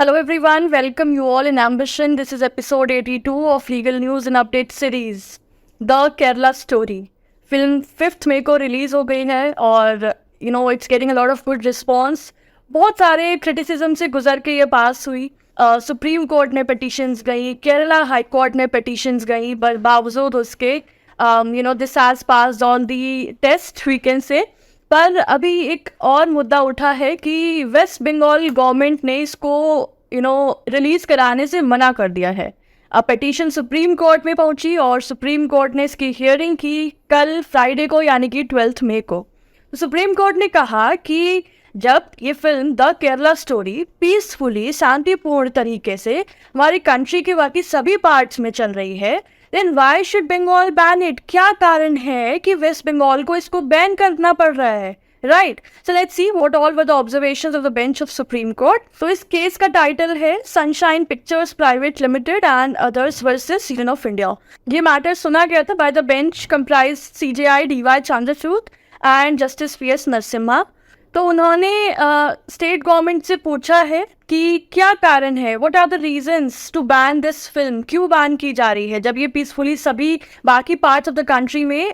Hello everyone, welcome you all in Ambition. This is episode 82 of Legal News and Update series, The Kerala Story. Film 5th मई को release हो गई है और it's getting a lot of good response. बहुत सारे criticism से गुजर के ये पास हुई. सुप्रीम कोर्ट ने पिटिशंस गई, केरला हाई कोर्ट ने पिटिशंस गई, पर बावजूद उसके this has passed on the test we can say. पर अभी एक और मुद्दा उठा है कि वेस्ट बंगाल गवर्नमेंट ने इसको रिलीज कराने से मना कर दिया है. अब पिटीशन सुप्रीम कोर्ट में पहुंची और सुप्रीम कोर्ट ने इसकी हियरिंग की कल फ्राइडे को, यानी कि 12 मई को. तो सुप्रीम कोर्ट ने कहा कि जब ये film the Kerala story peacefully, शांतिपूर्ण तरीके से हमारी कंट्री के बाकी सभी पार्ट्स में चल रही है, then why should Bengal ban it? क्या कारण है कि वेस्ट बंगाल को इसको बैन करना पड़ रहा है? Right, so let's see what all were the observations of the bench of supreme court. तो इस केस का टाइटल है sunshine pictures private limited and others versus union of India. ये मैटर सुना गया था by the bench comprise CJI DY Chandrachud and justice PS Narasimha. तो उन्होंने स्टेट गवर्नमेंट से पूछा है कि क्या कारण है, what are the reasons to ban this film, क्यों बैन की जा रही है जब ये पीसफुली सभी बाकी पार्ट्स ऑफ द कंट्री में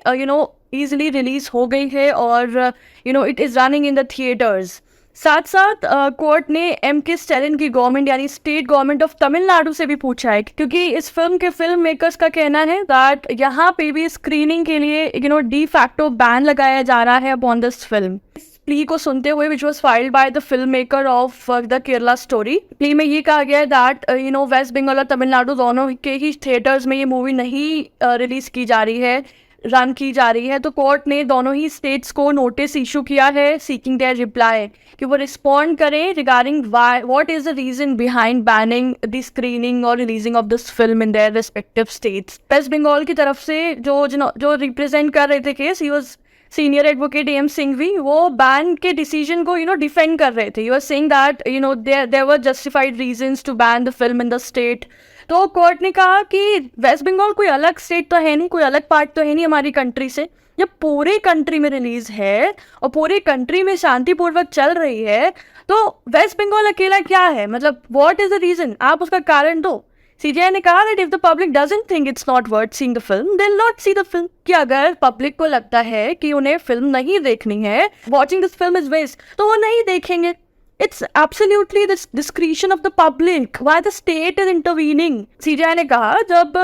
ईजिली रिलीज हो गई है और it is running in the theatres. साथ साथ कोर्ट ने MK स्टैलिन की गवर्नमेंट यानी स्टेट गवर्नमेंट ऑफ तमिलनाडु से भी पूछा है, क्योंकि इस फिल्म के फिल्म मेकर्स का कहना है दैट यहाँ पे भी स्क्रीनिंग के लिए डी फैक्टो बैन लगाया जा रहा है अपॉन दिस फिल्म. प्ली को सुनते हुए which was filed by the film maker of the Kerala story, plea में ये कहा गया है दैट वेस्ट बंगाल और तमिलनाडु दोनों के ही थिएटर्स में ये मूवी नहीं रिलीज की जा रही है, रन की जा रही है. तो कोर्ट ने दोनों ही स्टेट्स को नोटिस इशू किया है सीकिंग देयर रिप्लाई कि वो रिस्पॉन्ड करें regarding what is the reason behind banning the screening और releasing of this film in their respective states. West Bengal की तरफ से जो रिप्रेजेंट कर रहे थे case, he was senior advocate AM Singhvi, वो बैन के डिसीजन को डिफेंड कर रहे थे. You are saying that there were justified reasons to ban the film in the state. तो कोर्ट ने कहा कि वेस्ट बंगाल कोई अलग स्टेट तो है नहीं, कोई अलग पार्ट तो है नहीं हमारी कंट्री से. जब पूरे कंट्री में रिलीज है और पूरे कंट्री में शांतिपूर्वक चल रही है, तो वेस्ट बंगाल अकेला क्या है? मतलब व्हाट इज द रीजन? आप उसका कारण दो. CJI ने कहा that if the public doesn't think it's not worth seeing the film, they'll not see the film. कि अगर पब्लिक को लगता है कि उन्हें फिल्म नहीं देखनी है, watching this film is waste, तो वो नहीं देखेंगे. It's absolutely the discretion of the public. Why the state is intervening? CJI ने कहा जब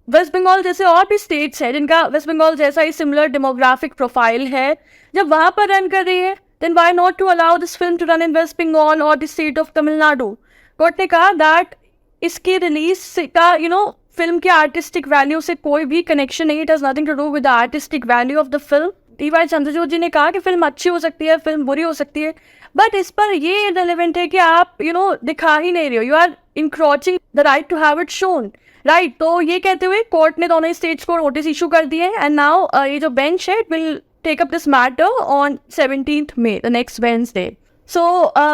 वेस्ट बंगाल जैसे और भी स्टेट्स हैं जिनका वेस्ट बंगाल जैसा ही सिमिलर डेमोग्राफिक प्रोफाइल है, जब वहाँ पर रन कर रही है, then why not to allow this film to run in West Bengal or the state of Tamil Nadu? Court ने कहा that इसकी रिलीज का फिल्म के आर्टिस्टिक वैल्यू से कोई भी कनेक्शन नहीं. It has nothing to do with the artistic value of the film. DY Chandrachud ji ने कहा कि फिल्म अच्छी हो सकती है, फिल्म बुरी हो सकती है, बट इस पर ये रेलेवेंट है कि आप दिखा ही नहीं रहे हो. You are encroaching the right to have it shown. Right, तो ये कहते हुए कोर्ट ने दोनों स्टेट्स को नोटिस इशू कर दिए. एंड नाउ ये जो बेंच है, it will take up this matter on 17th May, the next Wednesday. So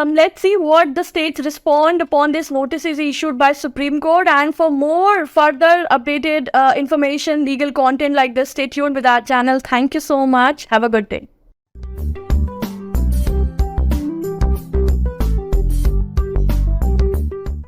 let's see what the states respond upon this notices issued by Supreme Court. And for more further updated information, legal content like this, stay tuned with our channel. Thank you so much. Have a good day.